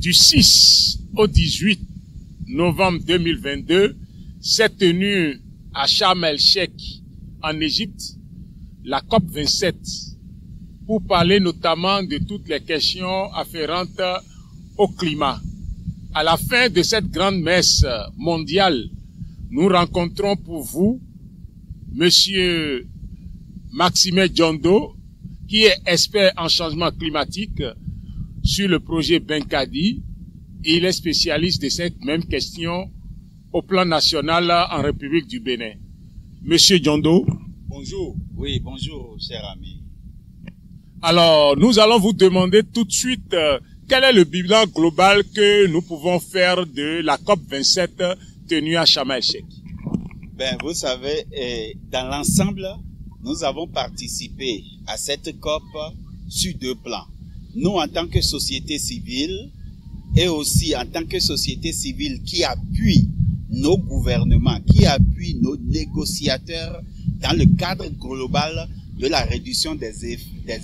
Du 6 au 18 novembre 2022 s'est tenue à Sharm el-Sheikh en Égypte la COP27 pour parler notamment de toutes les questions afférentes au climat. À la fin de cette grande messe mondiale, nous rencontrons pour vous Monsieur Maxime Diondo, qui est expert en changement climatique sur le projet Benkadi, et il est spécialiste de cette même question au plan national en République du Bénin. Monsieur Diondo. Bonjour. Oui, bonjour, cher ami. Alors, nous allons vous demander tout de suite quel est le bilan global que nous pouvons faire de la COP27 tenue à Sharm el-Sheikh. Ben, vous savez, dans l'ensemble, nous avons participé à cette COP sur deux plans. Nous, en tant que société civile, et aussi en tant que société civile qui appuie nos gouvernements, qui appuie nos négociateurs dans le cadre global de la réduction des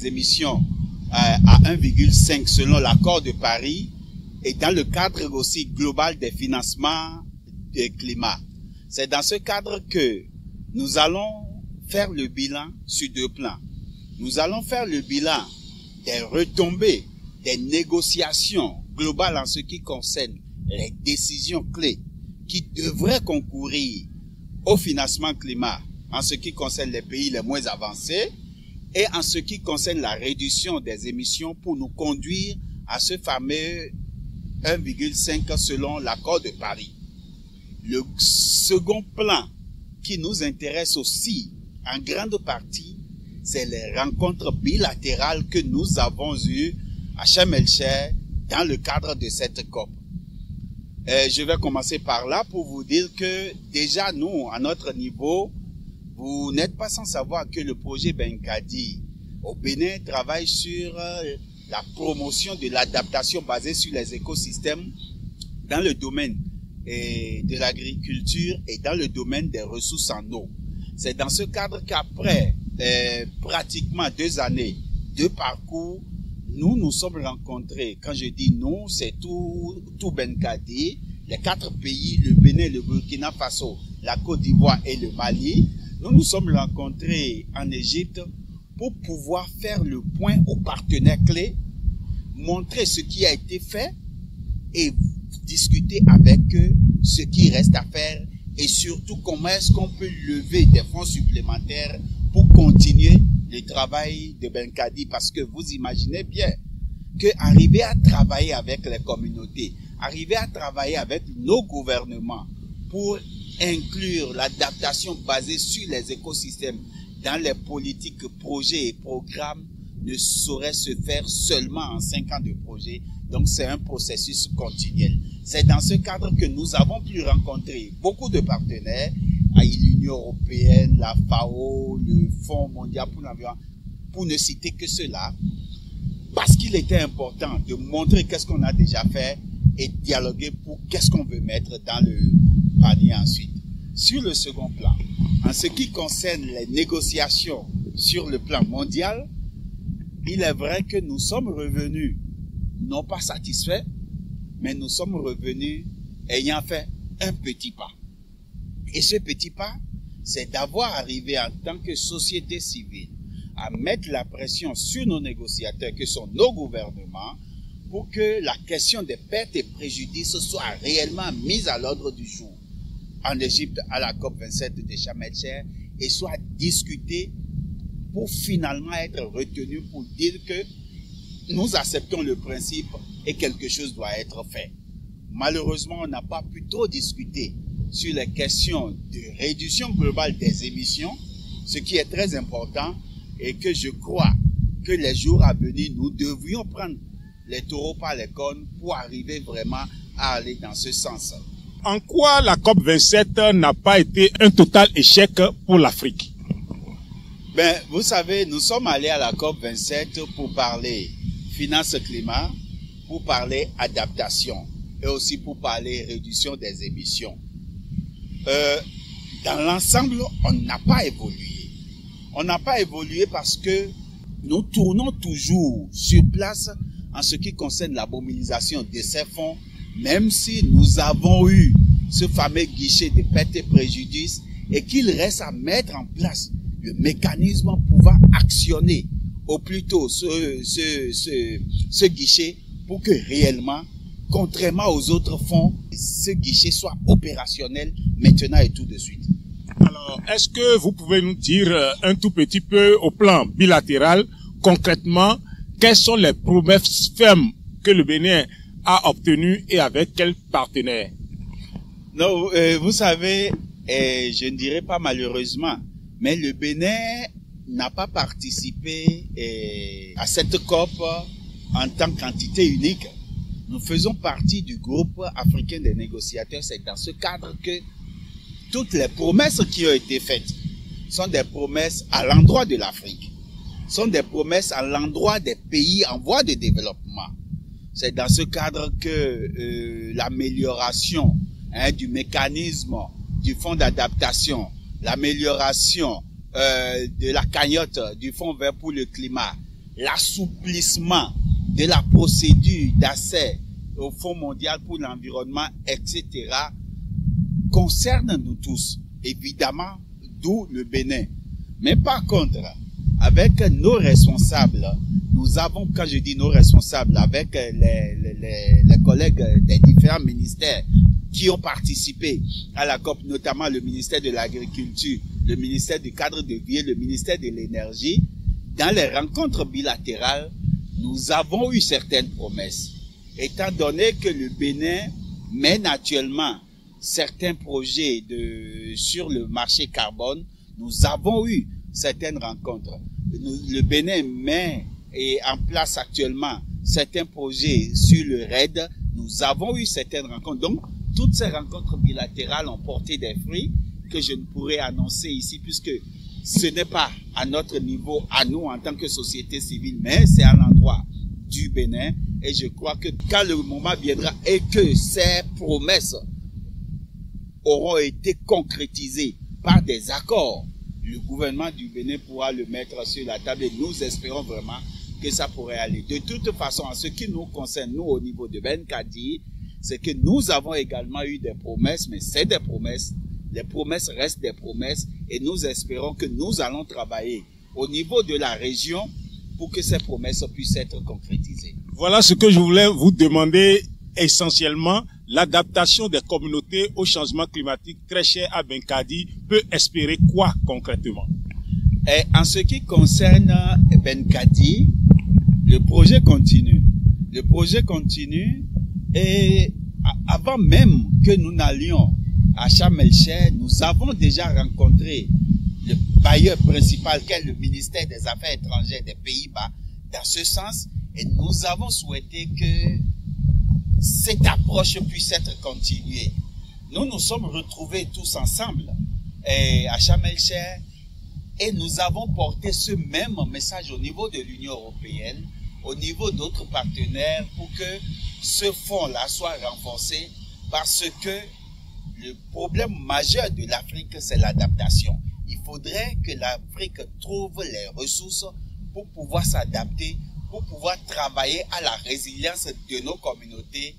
émissions à 1,5 selon l'accord de Paris, et dans le cadre aussi global des financements du climat. C'est dans ce cadre que nous allons faire le bilan sur deux plans. Nous allons faire le bilan des retombées, des négociations globales en ce qui concerne les décisions clés qui devraient concourir au financement climat en ce qui concerne les pays les moins avancés et en ce qui concerne la réduction des émissions pour nous conduire à ce fameux 1,5 selon l'accord de Paris. Le second plan qui nous intéresse aussi en grande partie, c'est les rencontres bilatérales que nous avons eues à Sharm el-Sheikh dans le cadre de cette COP. Je vais commencer par là pour vous dire que déjà nous, à notre niveau, vous n'êtes pas sans savoir que le projet Benkadi au Bénin travaille sur la promotion de l'adaptation basée sur les écosystèmes dans le domaine de l'agriculture et dans le domaine des ressources en eau. C'est dans ce cadre qu'après pratiquement 2 années de parcours, nous nous sommes rencontrés. Quand je dis nous, c'est tout Benkadi, les 4 pays, le Bénin, le Burkina Faso, la Côte d'Ivoire et le Mali. Nous nous sommes rencontrés en Égypte pour pouvoir faire le point aux partenaires clés, montrer ce qui a été fait et discuter avec eux ce qui reste à faire et surtout comment est-ce qu'on peut lever des fonds supplémentaires pour continuer le travail de Benkadi, parce que vous imaginez bien que arriver à travailler avec les communautés, arriver à travailler avec nos gouvernements pour inclure l'adaptation basée sur les écosystèmes dans les politiques, projets et programmes ne saurait se faire seulement en 5 ans de projet. Donc c'est un processus continuel. C'est dans ce cadre que nous avons pu rencontrer beaucoup de partenaires, l'Union européenne, la FAO, le Fonds mondial pour l'environnement, pour ne citer que cela, parce qu'il était important de montrer qu'est-ce qu'on a déjà fait et dialoguer pour qu'est-ce qu'on veut mettre dans le panier ensuite. Sur le second plan, en ce qui concerne les négociations sur le plan mondial, il est vrai que nous sommes revenus, non pas satisfaits, mais nous sommes revenus ayant fait un petit pas. Et ce petit pas, c'est d'avoir arrivé en tant que société civile à mettre la pression sur nos négociateurs, que sont nos gouvernements, pour que la question des pertes et préjudices soit réellement mise à l'ordre du jour en Égypte à la COP27 de Sharm el-Sheikh et soit discutée pour finalement être retenue pour dire que nous acceptons le principe et quelque chose doit être fait. Malheureusement, on n'a pas pu trop discuter sur les questions de réduction globale des émissions, ce qui est très important et que je crois que les jours à venir, nous devrions prendre les taureaux par les cornes pour arriver vraiment à aller dans ce sens. En quoi la COP27 n'a pas été un total échec pour l'Afrique? Ben, vous savez, nous sommes allés à la COP27 pour parler finance climat, pour parler adaptation et aussi pour parler réduction des émissions. Dans l'ensemble, on n'a pas évolué. On n'a pas évolué parce que nous tournons toujours sur place en ce qui concerne la mobilisation de ces fonds, même si nous avons eu ce fameux guichet de pertes et préjudices et qu'il reste à mettre en place le mécanisme pouvant actionner au plus tôt ce guichet pour que réellement, contrairement aux autres fonds, ce guichet soit opérationnel maintenant et tout de suite. Alors, est-ce que vous pouvez nous dire un tout petit peu au plan bilatéral, concrètement, quelles sont les promesses fermes que le Bénin a obtenues et avec quels partenaires? Non, vous savez, je ne dirais pas malheureusement, mais le Bénin n'a pas participé à cette COP en tant qu'entité unique. Nous faisons partie du groupe africain des négociateurs. C'est dans ce cadre que toutes les promesses qui ont été faites sont des promesses à l'endroit de l'Afrique, sont des promesses à l'endroit des pays en voie de développement. C'est dans ce cadre que l'amélioration du mécanisme du fonds d'adaptation, l'amélioration de la cagnotte du fonds vert pour le climat, l'assouplissement de la procédure d'accès au Fonds mondial pour l'environnement, etc., concerne nous tous, évidemment, d'où le Bénin. Mais par contre, avec nos responsables, nous avons, quand je dis nos responsables, avec les collègues des différents ministères qui ont participé à la COP, notamment le ministère de l'Agriculture, le ministère du Cadre de Vie et le ministère de l'Énergie, dans les rencontres bilatérales, nous avons eu certaines promesses. Étant donné que le Bénin mène actuellement certains projets sur le marché carbone, nous avons eu certaines rencontres. Le Bénin met en place actuellement certains projets sur le RED. Nous avons eu certaines rencontres. Donc, toutes ces rencontres bilatérales ont porté des fruits que je ne pourrais annoncer ici puisque ce n'est pas à notre niveau, à nous en tant que société civile, mais c'est à l'endroit du Bénin. Et je crois que quand le moment viendra et que ces promesses auront été concrétisées par des accords, le gouvernement du Bénin pourra le mettre sur la table et nous espérons vraiment que ça pourrait aller. De toute façon, en ce qui nous concerne, nous, au niveau de Benkadi, c'est que nous avons également eu des promesses, mais c'est des promesses. Les promesses restent des promesses et nous espérons que nous allons travailler au niveau de la région pour que ces promesses puissent être concrétisées. Voilà ce que je voulais vous demander essentiellement. L'adaptation des communautés au changement climatique très cher à Benkadi peut espérer quoi concrètement? Et en ce qui concerne Benkadi, le projet continue. Le projet continue et avant même que nous n'allions à Sharm el-Sheikh, nous avons déjà rencontré le bailleur principal qu'est le ministère des Affaires étrangères des Pays-Bas dans ce sens et nous avons souhaité que cette approche puisse être continuée. Nous nous sommes retrouvés tous ensemble à Sharm el-Sheikh et nous avons porté ce même message au niveau de l'Union européenne, au niveau d'autres partenaires pour que ce fonds-là soit renforcé parce que le problème majeur de l'Afrique, c'est l'adaptation. Il faudrait que l'Afrique trouve les ressources pour pouvoir s'adapter, pour pouvoir travailler à la résilience de nos communautés.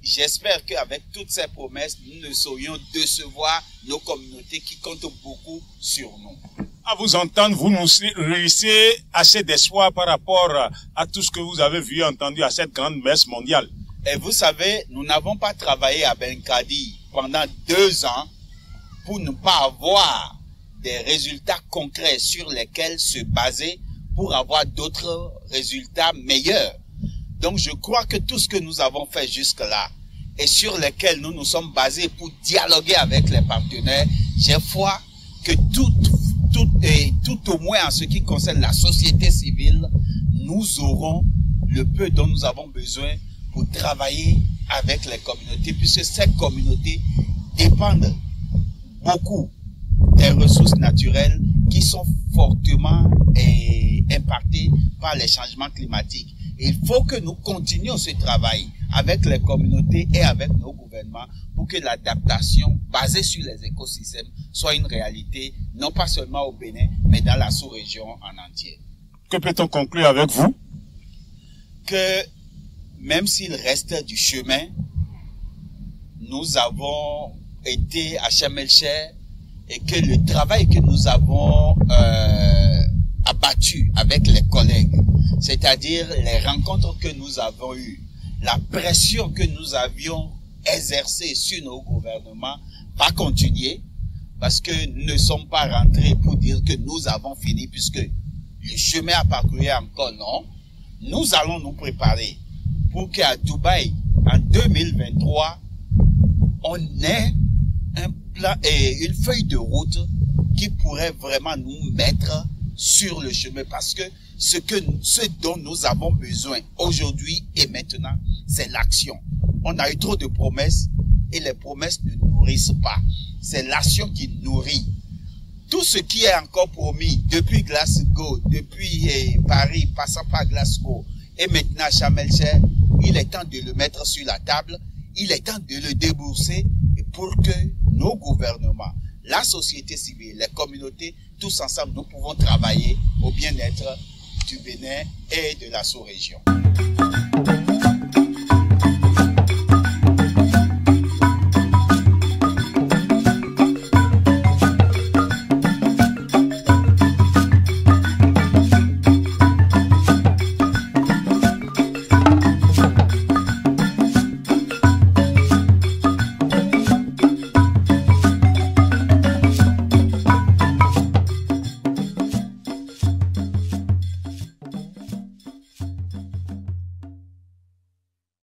J'espère qu'avec toutes ces promesses, nous ne saurions décevoir nos communautés qui comptent beaucoup sur nous. À vous entendre, vous nous réunissez assez d'espoir par rapport à tout ce que vous avez vu et entendu à cette grande messe mondiale. Et vous savez, nous n'avons pas travaillé à Benkadi pendant 2 ans pour ne pas avoir des résultats concrets sur lesquels se baser pour avoir d'autres résultats meilleurs. Donc je crois que tout ce que nous avons fait jusque-là et sur lesquels nous nous sommes basés pour dialoguer avec les partenaires, j'ai foi que tout au moins en ce qui concerne la société civile, nous aurons le peu dont nous avons besoin pour travailler avec les communautés, puisque ces communautés dépendent beaucoup des ressources naturelles qui sont fortement impactées par les changements climatiques. Et il faut que nous continuions ce travail avec les communautés et avec nos gouvernements pour que l'adaptation basée sur les écosystèmes soit une réalité, non pas seulement au Bénin, mais dans la sous-région en entier. Que peut-on conclure avec vous? Que même s'il reste du chemin, nous avons été à Sharm el-Sheikh et que le travail que nous avons abattu avec les collègues, c'est-à-dire les rencontres que nous avons eues, la pression que nous avions exercée sur nos gouvernements, va continuer parce que nous ne sommes pas rentrés pour dire que nous avons fini puisque le chemin à parcourir encore non. Nous allons nous préparer pour qu'à Dubaï, en 2023, on ait un plan et une feuille de route qui pourrait vraiment nous mettre sur le chemin parce que ce dont nous avons besoin aujourd'hui et maintenant, c'est l'action. On a eu trop de promesses et les promesses ne nourrissent pas. C'est l'action qui nourrit. Tout ce qui est encore promis depuis Glasgow, depuis Paris, passant par Glasgow et maintenant Sharm el-Sheikh, il est temps de le mettre sur la table. Il est temps de le débourser pour que nos gouvernements, la société civile, les communautés, tous ensemble, nous pouvons travailler au bien-être du Bénin et de la sous-région.